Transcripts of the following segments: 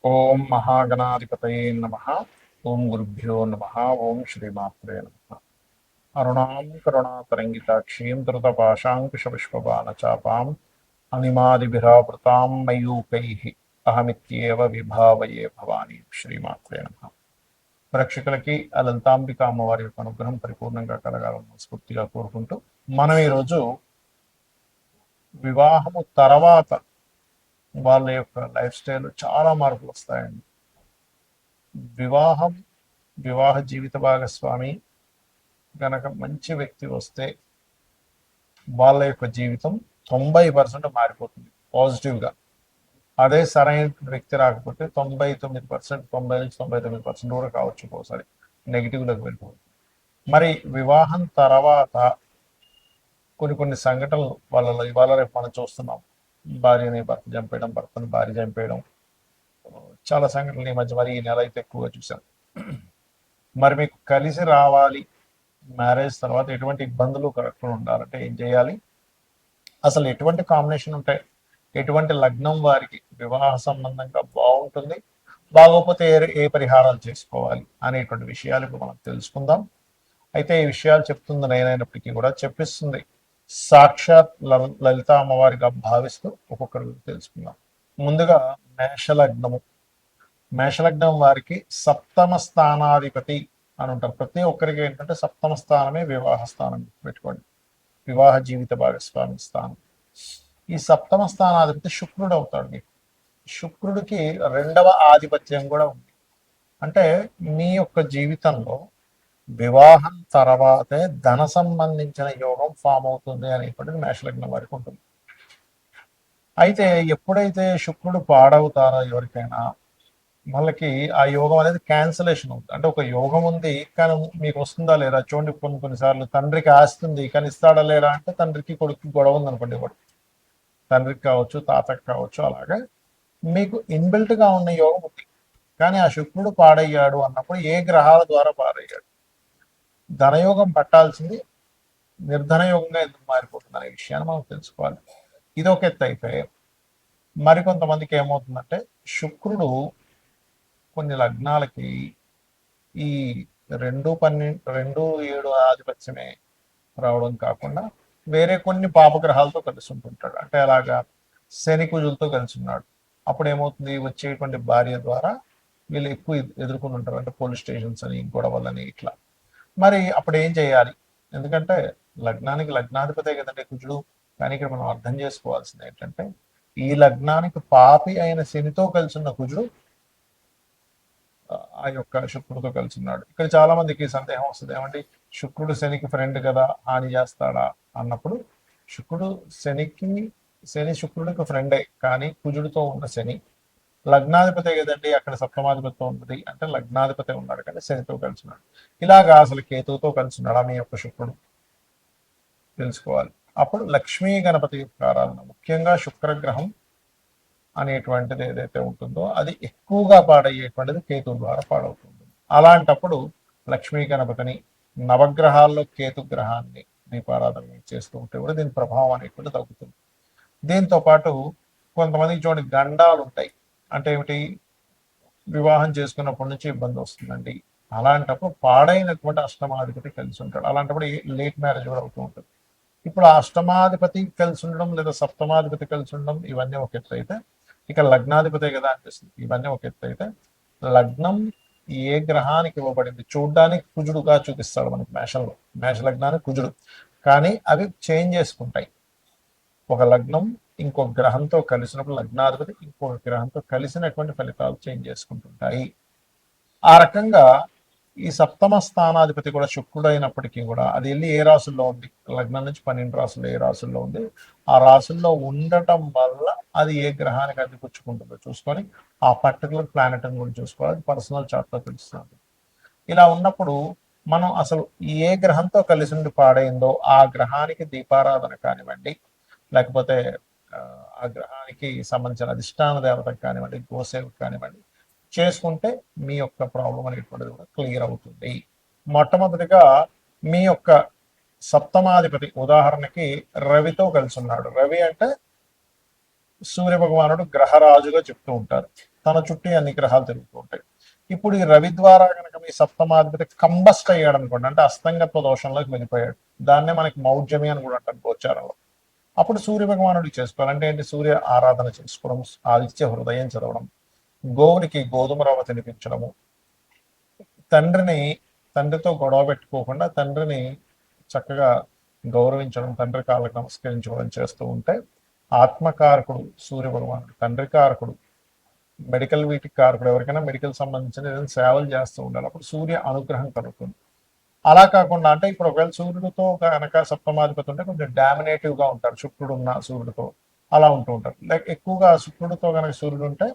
ఓం మహాగణాధిపతయే నమః. ఓం గురుభ్యో నమః. ఓం శ్రీమాత్రే నమః. అరుణాం కరుణాతరంగితాక్షీం ధృతపాశాంకుశపుష్పబాణచాపాం అనిమాదిభిరావృతాం మయూకైః అహమిత్యేవ విభావయే భవాని. శ్రీమాత్రే నమః. ప్రేక్షకులకి ఆ లలితాంబిక అమ్మవారి యొక్క అనుగ్రహం పరిపూర్ణంగా కలగాలని స్ఫూర్తిగా కోరుకుంటూ మనం ఈరోజు వివాహము తర్వాత వాళ్ళ యొక్క లైఫ్ స్టైల్ చాలా మార్పులు వస్తాయండి. వివాహం వివాహ జీవిత భాగస్వామి గనక మంచి వ్యక్తి వస్తే వాళ్ళ యొక్క జీవితం 90% మారిపోతుంది పాజిటివ్గా. అదే సరైన వ్యక్తి రాకపోతే 99%, 90 నుంచి 99% కూడా కావచ్చు, ఒకసారి నెగిటివ్లోకి వెళ్ళిపోతుంది. మరి వివాహం తర్వాత కొన్ని కొన్ని సంఘటనలు వాళ్ళలో ఇవాళ రేపు మనం చూస్తున్నాం. భార్యని భర్త చంపేయడం, భర్తని భార్య చంపేయడం, చాలా సంఘటనలు ఈ మధ్య మరి ఈ నెల అయితే ఎక్కువగా చూశాను. మరి మీకు కలిసి రావాలి, మ్యారేజ్ తర్వాత ఎటువంటి ఇబ్బందులు కలగకుండా ఉండాలంటే ఏం చేయాలి, అసలు ఎటువంటి కాంబినేషన్ ఉంటాయి, ఎటువంటి లగ్నం వారికి వివాహ సంబంధంగా బాగుంటుంది, బాగోకపోతే ఏ పరిహారాలు చేసుకోవాలి అనేటువంటి విషయాలు ఇప్పుడు మనం తెలుసుకుందాం. అయితే ఈ విషయాలు చెప్తుంది నేనైనప్పటికీ కూడా చెప్పిస్తుంది సాక్షాత్ లలిత అమ్మవారిగా భావిస్తూ ఒక్కొక్కరి గురించి తెలుసుకుందాం. ముందుగా మేషలగ్నము. మేషలగ్నం వారికి సప్తమ స్థానాధిపతి అని ఉంటారు. ప్రతి ఒక్కరికి ఏంటంటే సప్తమ స్థానమే వివాహ స్థానం పెట్టుకోండి, వివాహ జీవిత భాగస్వామి స్థానం. ఈ సప్తమ స్థానాధిపతి శుక్రుడు అవుతాడు. మీకు శుక్రుడికి రెండవ ఆధిపత్యం కూడా ఉంది. అంటే మీ యొక్క జీవితంలో వివాహం తర్వాతే ధన సంబంధించిన యోగం ఫామ్ అవుతుంది అనేటువంటిది మేషలగ్నం వారికి ఉంటుంది. అయితే ఎప్పుడైతే శుక్రుడు పాడవుతారో ఎవరికైనా, వాళ్ళకి ఆ యోగం అనేది క్యాన్సలేషన్ అవుతుంది. అంటే ఒక యోగం ఉంది కానీ మీకు వస్తుందా లేదా చూడండి. కొన్నిసార్లు తండ్రికి ఆస్తుంది కానీ ఇస్తాడా లేదా అంటే తండ్రికి కొడుకు గొడవ ఉంది అనుకోండి, ఒకటి తండ్రికి కావచ్చు, తాతకి కావచ్చు. అలాగే మీకు ఇన్బిల్ట్ గా ఉన్న యోగం ఉంది కానీ ఆ శుక్రుడు పాడయ్యాడు అన్నప్పుడు ఏ గ్రహాల ద్వారా పాడయ్యాడు, ధనయోగం పట్టాల్సింది నిర్ధన యోగంగా ఎందుకు మారిపోతుంది అనే విషయాన్ని మనం తెలుసుకోవాలి. ఇది ఒక ఎత్తు అయితే, మరికొంతమందికి ఏమవుతుందంటే శుక్రుడు కొన్ని లగ్నాలకి ఈ 2, 12, 2, 7 ఆధిపత్యమే రావడం కాకుండా వేరే కొన్ని పాపగ్రహాలతో కలిసి ఉంటుంటాడు. అంటే అలాగా శని కుజులతో కలిసి ఉన్నాడు. అప్పుడు ఏమవుతుంది, వచ్చేటువంటి భార్య ద్వారా వీళ్ళు ఎక్కువ ఎదుర్కొని ఉంటారు. అంటే పోలీస్ స్టేషన్స్ అని, గొడవలని, ఇట్లా. మరి అప్పుడు ఏం చేయాలి, ఎందుకంటే లగ్నానికి లగ్నాధిపతే కదండి కుజుడు. కానీ ఇక్కడ మనం అర్థం చేసుకోవాల్సింది ఏంటంటే ఈ లగ్నానికి పాపి అయిన శనితో కలిసి ఉన్న కుజుడు ఆ యొక్క శుక్రుడితో కలిసి ఉన్నాడు. ఇక్కడ చాలా మందికి సందేహం వస్తుంది, ఏమంటే శుక్రుడు శనికి ఫ్రెండ్ కదా, హాని చేస్తాడా అన్నప్పుడు శని శుక్రుడికి ఫ్రెండే, కానీ కుజుడితో ఉన్న శని లగ్నాధిపతే కదండి. అక్కడ సప్తమాధిపతితో ఉన్నది అంటే లగ్నాధిపతి ఉన్నాడు కానీ శనితో కలిసి ఉన్నాడు. ఇలాగా అసలు కేతువుతో కలిసి ఉన్నాడు మీ యొక్క శుక్రుడు తెలుసుకోవాలి. అప్పుడు లక్ష్మీ గణపతి యొక్క ఆరాధన, ముఖ్యంగా శుక్రగ్రహం అనేటువంటిది ఏదైతే ఉంటుందో అది ఎక్కువగా పాడయ్యేటువంటిది కేతు ద్వారా పాడవుతుంది. అలాంటప్పుడు లక్ష్మీ గణపతిని, నవగ్రహాల్లో కేతు గ్రహాన్ని దీపారాధన చేస్తూ ఉంటే కూడా దీని ప్రభావం అనేటువంటి తగ్గుతుంది. దీంతో పాటు కొంతమందికి చూడండి గండాలు ఉంటాయి. అంటే ఏమిటి, వివాహం చేసుకున్నప్పటి నుంచి ఇబ్బంది వస్తుందండి. అలాంటప్పుడు పాడైనటువంటి అష్టమాధిపతి కలిసి ఉంటాడు. అలాంటప్పుడు లేట్ మ్యారేజ్ కూడా అవుతూ ఉంటుంది. ఇప్పుడు ఆ అష్టమాధిపతి కలిసి ఉండడం లేదా సప్తమాధిపతి కలిసి ఉండడం ఇవన్నీ ఒక ఎత్తు అయితే, ఇక లగ్నాధిపతే కదా అనిపిస్తుంది, ఇవన్నీ ఒక ఎత్తు అయితే, లగ్నం ఏ గ్రహానికి ఇవ్వబడింది చూడ్డానికి కుజుడుగా చూపిస్తాడు మనకి మేషంలో, మేష లగ్నానికి కుజుడు. కానీ అవి చేంజ్ చేసుకుంటాయి. ఒక లగ్నం ఇంకొక గ్రహంతో కలిసినప్పుడు లగ్నాధిపతి ఇంకొక గ్రహంతో కలిసినటువంటి ఫలితాలు చేంజ్ చేసుకుంటుంటాయి. ఆ రకంగా ఈ సప్తమ స్థానాధిపతి కూడా శుక్రుడు అయినప్పటికీ కూడా అది వెళ్ళి ఏ రాసుల్లో ఉంది, లగ్నం నుంచి 12 రాసుల్లో ఏ రాసుల్లో ఉంది, ఆ రాసుల్లో ఉండటం వల్ల అది ఏ గ్రహానికి అందిపుచ్చుకుంటుందో చూసుకొని ఆ పర్టికులర్ ప్లానెట్ అని కూడా చూసుకోవాలి. పర్సనల్ చార్ట్లో తెలుస్తుంది. ఇలా ఉన్నప్పుడు మనం అసలు ఏ గ్రహంతో కలిసి ఉండి పాడైందో ఆ గ్రహానికి దీపారాధన కానివ్వండి, లేకపోతే ఆ గ్రహానికి సంబంధించిన అధిష్టాన దేవతకు కానివ్వండి, గోసేవకు కానివ్వండి చేసుకుంటే మీ యొక్క ప్రాబ్లం అనేటువంటిది కూడా క్లియర్ అవుతుంది. మొట్టమొదటిగా మీ యొక్క సప్తమాధిపతి ఉదాహరణకి రవితో కలిసి ఉన్నాడు. రవి అంటే సూర్య భగవానుడు గ్రహరాజుగా చెప్తూ ఉంటారు. తన చుట్టూ అన్ని గ్రహాలు తిరుగుతూ ఉంటాయి. ఇప్పుడు ఈ రవి ద్వారా కనుక మీ సప్తమాధిపతి కంబస్ట్ అయ్యాడు అనుకోండి, అంటే అస్తంగత్వ దోషంలోకి వెళ్ళిపోయాడు. దాన్నే మనకి మౌఢ్యమి అని కూడా అంటారు గోచారంలో. అప్పుడు సూర్య భగవానుడికి చేసుకోవాలి. అంటే ఏంటి? సూర్య ఆరాధన చేసుకోవడం, ఆదిత్య హృదయం చదవడం, గోవునికి గోధుమ రవ్వ తినిపించడము, తండ్రిని తండ్రితో గొడవ పెట్టుకోకుండా తండ్రిని చక్కగా గౌరవించడం, తండ్రి కాళ్ళకు నమస్కరించుకోవడం చేస్తూ ఉంటే ఆత్మకారకుడు సూర్య భగవానుడు, తండ్రి కారకుడు, మెడికల్ వీటికి కారకుడు, ఎవరికైనా మెడికల్ సంబంధించిన ఏదైనా సేవలు చేస్తూ ఉండాలి. అప్పుడు సూర్య అనుగ్రహం కలుగుతుంది. అలా కాకుండా అంటే ఇప్పుడు ఒకవేళ సూర్యుడితో కనుక సప్తమాధిపతి ఉంటే కొంచెం డామినేటివ్ గా ఉంటారు, శుక్రుడు ఉన్న సూర్యుడితో అలా ఉంటూ ఉంటారు. లైక్ ఎక్కువగా శుక్రుడితో కనుక సూర్యుడు ఉంటే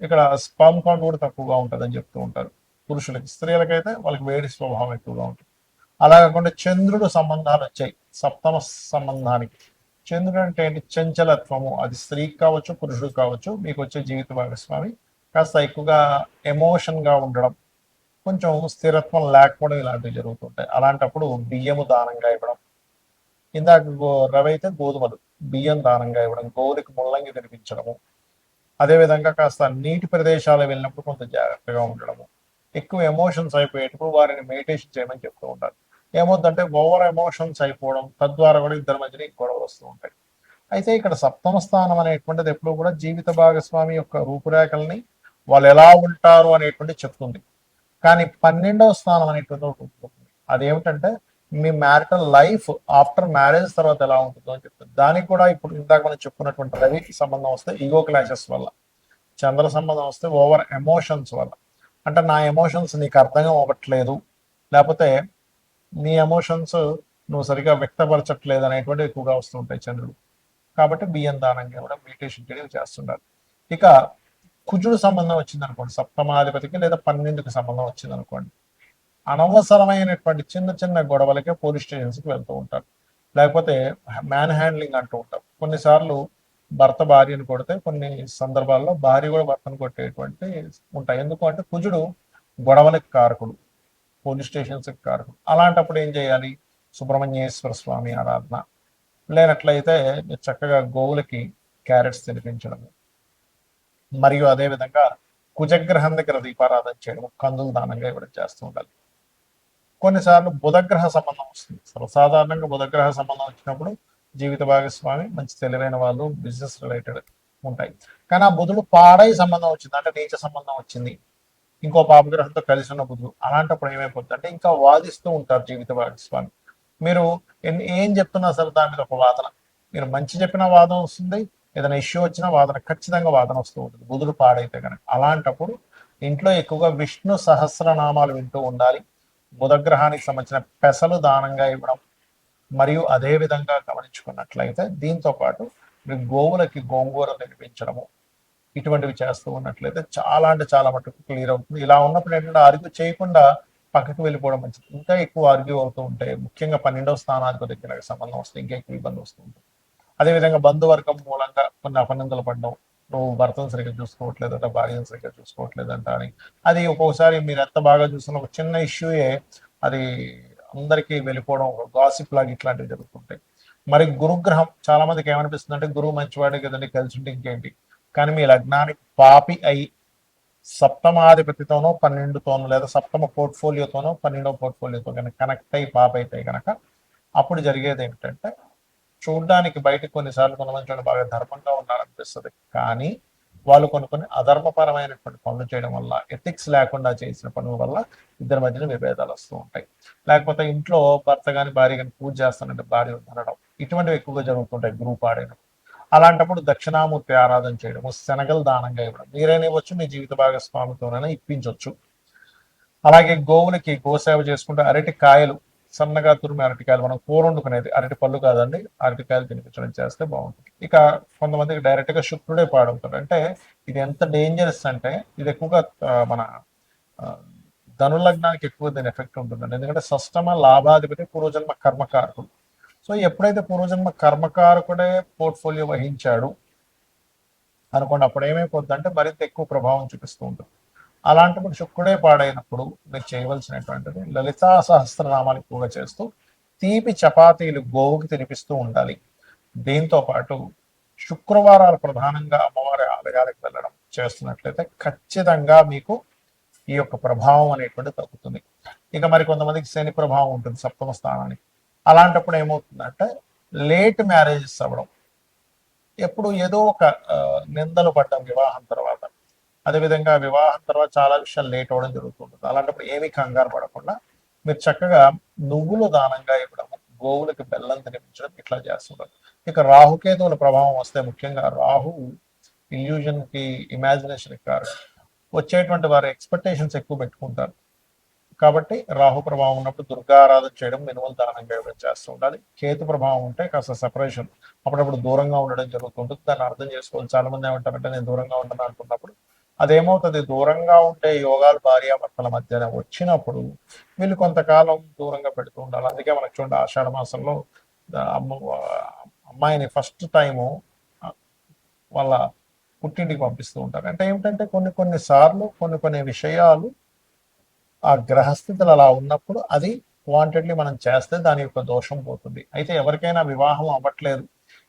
ఇక్కడ స్పర్మ్ కౌంట్ కూడా తక్కువగా ఉంటుందని చెప్తూ ఉంటారు పురుషులకి. స్త్రీలకైతే వాళ్ళకి వేడి స్వభావం ఎక్కువగా ఉంటుంది. అలా కాకుండా చంద్రుడు సంబంధాలు వచ్చాయి సప్తమ సంబంధానికి. చంద్రుడు అంటే ఏంటి? చంచలత్వము. అది స్త్రీకి కావచ్చు, పురుషుడు కావచ్చు. మీకు వచ్చే జీవిత భాగస్వామి కాస్త ఎక్కువగా ఎమోషన్ గా ఉండడం, కొంచెం స్థిరత్వం లేకపోవడం, ఇలాంటివి జరుగుతుంటాయి. అలాంటప్పుడు బియ్యము దానంగా ఇవ్వడం, ఇందాక రవి అయితే గోధుమలు, బియ్యం దానంగా ఇవ్వడం, గోవులకు ముల్లంగి తినిపించడము, అదేవిధంగా కాస్త నీటి ప్రదేశాలు వెళ్ళినప్పుడు కొంత జాగ్రత్తగా ఉండడము, ఎక్కువ ఎమోషన్స్ అయిపోయేటప్పుడు వారిని మెడిటేషన్ చేయమని చెప్తూ ఉంటారు. ఏమవుతుందంటే ఓవర్ ఎమోషన్స్ అయిపోవడం, తద్వారా కూడా ఇద్దరి మధ్యన గొడవలు వస్తూ ఉంటాయి. అయితే ఇక్కడ సప్తమ స్థానం అనేటువంటిది ఎప్పుడు కూడా జీవిత భాగస్వామి యొక్క రూపురేఖల్ని, వాళ్ళు ఎలా ఉంటారు అనేటువంటి చెప్తుంది. కానీ 12వ స్థానం అనేటువంటి ఒకటి ఉంటుంది. అదేమిటంటే మీ మ్యారిటల్ లైఫ్ ఆఫ్టర్ మ్యారేజ్ తర్వాత ఎలా ఉంటుందో అని చెప్తుంది. దానికి కూడా ఇప్పుడు ఇందాక మనం చెప్పుకున్నటువంటి రవికి సంబంధం వస్తే ఈగో క్లాషెస్ వల్ల, చంద్ర సంబంధం వస్తే ఓవర్ ఎమోషన్స్ వల్ల, అంటే నా ఎమోషన్స్ నీకు అర్థం అవ్వట్లేదు, లేకపోతే నీ ఎమోషన్స్ నువ్వు సరిగా వ్యక్తపరచట్లేదు అనేటువంటి ఎక్కువగా వస్తుంటాయి చంద్రుడు. కాబట్టి బియ్యం దానంగా కూడా మెడిటేషన్ చేయడం చేస్తుండాలి. ఇక కుజుడు సంబంధం వచ్చింది అనుకోండి సప్తమాధిపతికి, లేదా 12కి సంబంధం వచ్చింది అనుకోండి, అనవసరమైనటువంటి చిన్న చిన్న గొడవలకే పోలీస్ స్టేషన్స్కి వెళ్తూ ఉంటారు. లేకపోతే మ్యాన్ హ్యాండ్లింగ్ అంటూ ఉంటారు. కొన్నిసార్లు భర్త భార్యను కొడితే కొన్ని సందర్భాల్లో భార్య కూడా భర్తను కొట్టేటువంటి ఉంటాయి. ఎందుకు అంటే కుజుడు గొడవలకు కారకుడు, పోలీస్ స్టేషన్స్కి కారకుడు. అలాంటప్పుడు ఏం చేయాలి? సుబ్రహ్మణ్యేశ్వర స్వామి ఆరాధన, లేనట్లయితే చక్కగా గోవులకి క్యారెట్స్ తినిపించడము, మరియు అదేవిధంగా కుజగ్రహం దగ్గర దీపారాధన చేయడం, కందులు దానంగా ఇవ్వడం చేస్తూ ఉండాలి. కొన్నిసార్లు బుధగ్రహ సంబంధం వస్తుంది. సర్వసాధారణంగా బుధగ్రహ సంబంధం వచ్చినప్పుడు జీవిత భాగస్వామి మంచి తెలివైన వాళ్ళు, బిజినెస్ రిలేటెడ్ ఉంటాయి. కానీ ఆ బుధుడు పాడై సంబంధం వచ్చింది, అంటే నీచ సంబంధం వచ్చింది, ఇంకో పాపగ్రహంతో కలిసి ఉన్న బుధుడు, అలాంటప్పుడు ఏమైపోతుంది అంటే ఇంకా వాదిస్తూ ఉంటారు జీవిత భాగస్వామి. మీరు ఏం చెప్తున్నా సరే దాని మీద ఒక వాదన, మీరు మంచి చెప్పిన వాదన వస్తుంది, ఏదైనా ఇష్యూ వచ్చినా వాదన, ఖచ్చితంగా వాదన వస్తూ ఉంటుంది బుధుడు పాడైతే కనుక. అలాంటప్పుడు ఇంట్లో ఎక్కువగా విష్ణు సహస్రనామాలు వింటూ ఉండాలి. బుధగ్రహానికి సంబంధించిన పెసలు దానంగా ఇవ్వడం, మరియు అదే విధంగా గమనించుకున్నట్లయితే దీంతో పాటు మీరు గోవులకి గోంగూర తినిపించడము, ఇటువంటివి చేస్తూ ఉన్నట్లయితే చాలా అంటే చాలా మటుకు క్లియర్ అవుతుంది. ఇలా ఉన్నప్పుడు ఏంటంటే ఆర్గ్యూ చేయకుండా పక్కకు వెళ్ళిపోవడం మంచిది. ఇంకా ఎక్కువ ఆర్గ్యూ అవుతూ ఉంటే, ముఖ్యంగా 12వ స్థానానికి దగ్గర సంబంధం వస్తే ఇంకా ఎక్కువ ఇబ్బంది వస్తూ ఉంటుంది. అదేవిధంగా బంధువర్గం మూలంగా కొన్ని అపనిందలు పడడం, నువ్వు భర్తను సరిగ్గా చూసుకోవట్లేదంట, భార్యను సరిగ్గా చూసుకోవట్లేదంట అని, అది ఒక్కొక్కసారి మీరు ఎంత బాగా చూస్తున్న ఒక చిన్న ఇష్యూయే అది అందరికీ వెళ్ళిపోవడం, గాసిప్ లాగా ఇట్లాంటివి జరుగుతుంటాయి. మరి గురుగ్రహం చాలా మందికి ఏమనిపిస్తుంది అంటే గురువు మంచివాడే కదండి, కలిసి ఉంటే ఇంకేంటి. కానీ మీ లగ్నానికి పాపి అయి సప్తమాధిపతితోనో 12తోనో, లేదా సప్తమ పోర్ట్ఫోలియోతోనో 12వ పోర్ట్ఫోలియోతో కనుక కనెక్ట్ అయ్యి పాప అయితే కనుక అప్పుడు జరిగేది ఏమిటంటే, చూడ్డానికి బయటకు కొన్నిసార్లు కొంతమంది బాగా ధర్మంగా ఉన్నారనిపిస్తుంది, కానీ వాళ్ళు కొన్ని అధర్మపరమైనటువంటి పనులు చేయడం వల్ల, ఎథిక్స్ లేకుండా చేసిన పనుల వల్ల ఇద్దరి మధ్యన విభేదాలు వస్తూ ఉంటాయి. లేకపోతే ఇంట్లో భర్త కానీ భార్య కానీ పూజ చేస్తానంటే భార్య అనడం, ఇటువంటివి ఎక్కువగా జరుగుతుంటాయి గ్రూప్ ఆడిన. అలాంటప్పుడు దక్షిణామూర్తి ఆరాధన చేయడము, శనగలు దానంగా ఇవ్వడం, మీరైనా ఇవ్వచ్చు, మీ జీవిత భాగస్వామితోనైనా ఇప్పించవచ్చు. అలాగే గోవులకి గోసేవ చేసుకుంటే అరటి కాయలు, సన్నగా తురిమి అరటికాయలు, మనం కూర వండుకునేది అరటి పళ్ళు కాదండి, అరటికాయలు తినిపించడం చేస్తే బాగుంటుంది. ఇక కొంతమందికి డైరెక్ట్ గా శుక్రుడే పాడవుతాడు. అంటే ఇది ఎంత డేంజరస్ అంటే, ఇది ఎక్కువగా మన ధనులగ్నానికి ఎక్కువ దీని ఎఫెక్ట్ ఉంటుందండి. ఎందుకంటే షష్టమ లాభాధిపతి పూర్వజన్మ కర్మకారకుడు. సో ఎప్పుడైతే పూర్వజన్మ కర్మకారకుడే పోర్ట్ఫోలియో వహించాడు అనుకోండి, అప్పుడు ఏమైపోతుందంటే మరింత ఎక్కువ ప్రభావం చూపిస్తూ ఉంటుంది. అలాంటప్పుడు శుక్రుడే పాడైనప్పుడు మీరు చేయవలసినటువంటిది లలితా సహస్రనామాలు ఎక్కువగా చేస్తూ తీపి చపాతీలు గోవుకి తినిపిస్తూ ఉండాలి. దీంతో పాటు శుక్రవారాలు ప్రధానంగా అమ్మవారి ఆలయాలకు వెళ్ళడం చేస్తున్నట్లయితే ఖచ్చితంగా మీకు ఈ యొక్క ప్రభావం అనేటువంటి తగ్గుతుంది. ఇక మరి కొంతమందికి శని ప్రభావం ఉంటుంది సప్తమ స్థానానికి. అలాంటప్పుడు ఏమవుతుందంటే లేట్ మ్యారేజెస్ అవ్వడం, ఎప్పుడు ఏదో ఒక నిందలు పడ్డం వివాహం తర్వాత, అదేవిధంగా వివాహం తర్వాత చాలా విషయాలు లేట్ అవ్వడం జరుగుతుంటుంది. అలాంటప్పుడు ఏమీ కంగారు పడకుండా మీరు చక్కగా నువ్వులు దానంగా ఇవ్వడం, గోవులకి బెల్లం తినిపించడం ఇట్లా చేస్తుంటారు. ఇక రాహుకేతువుల ప్రభావం వస్తే ముఖ్యంగా రాహు ఇల్యూజన్కి, ఇమాజినేషన్కి కారణం. వచ్చేటువంటి వారు ఎక్స్పెక్టేషన్స్ ఎక్కువ పెట్టుకుంటారు. కాబట్టి రాహు ప్రభావం ఉన్నప్పుడు దుర్గా ఆరాధన చేయడం, మినుములు దానంగా ఇవ్వడం చేస్తూ ఉండాలి. కేతు ప్రభావం ఉంటే కాస్త సెపరేషన్, అప్పుడప్పుడు దూరంగా ఉండడం జరుగుతుంటుంది. దాన్ని అర్థం చేసుకోవాలి. చాలా మంది ఏమంటారంటే నేను దూరంగా ఉంటాను అనుకున్నప్పుడు అదేమవుతుంది, దూరంగా ఉండే యోగాలు భార్యాభర్తల మధ్యన వచ్చినప్పుడు వీళ్ళు కొంతకాలం దూరంగా పెడుతూ ఉండాలి. అందుకే మనకు చూడండి ఆషాఢ మాసంలో అమ్మాయిని ఫస్ట్ టైము వాళ్ళ పుట్టింటికి పంపిస్తూ ఉంటారు. అంటే ఏమిటంటే కొన్ని సార్లు కొన్ని విషయాలు ఆ గ్రహస్థితులు అలా ఉన్నప్పుడు అది వాంటెడ్లీ మనం చేస్తే దాని యొక్క దోషం పోతుంది. అయితే ఎవరికైనా వివాహం అవ్వట్లేదు,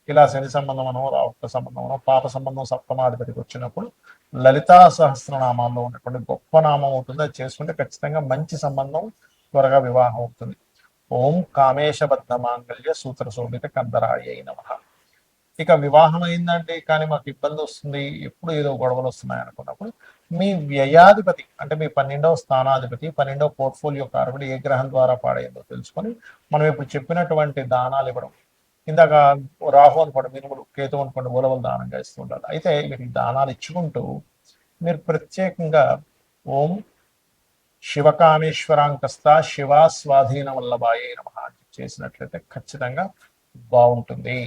ఇలా శని సంబంధమనో, రాహుత్వ సంబంధమనో, పాప సంబంధం సప్తమాధిపతికి వచ్చినప్పుడు లలితా సహస్రనామాల్లో ఉన్నటువంటి గొప్ప నామం అవుతుంది. అది చేసుకుంటే ఖచ్చితంగా మంచి సంబంధం, త్వరగా వివాహం అవుతుంది. ఓం కామేశబద్ధ మాంగళ్య సూత్ర శోభిత కందరాయ నమః. ఇక వివాహం అయిందండి కానీ మాకు ఇబ్బంది వస్తుంది, ఎప్పుడు ఏదో గొడవలు వస్తున్నాయి అనుకున్నప్పుడు మీ వ్యయాధిపతి అంటే మీ 12వ స్థానాధిపతి, 12వ పోర్ట్ఫోలియో కారకుడు ఏ గ్రహం ద్వారా పాడైందో తెలుసుకొని మనం ఇప్పుడు చెప్పినటువంటి దానాలు ఇవ్వడం. ఇందాక రాహు అనుకోండి మినుములు, కేతు అనుకోండి మూలవలు దానంగా ఇస్తూ ఉండాలి. అయితే మీరు దానాలు ఇచ్చుకుంటూ మీరు ప్రత్యేకంగా ఓం శివకామేశ్వరాంకస్త శివ స్వాధీన వల్లభాయే నమః చేసినట్లయితే ఖచ్చితంగా బాగుంటుంది.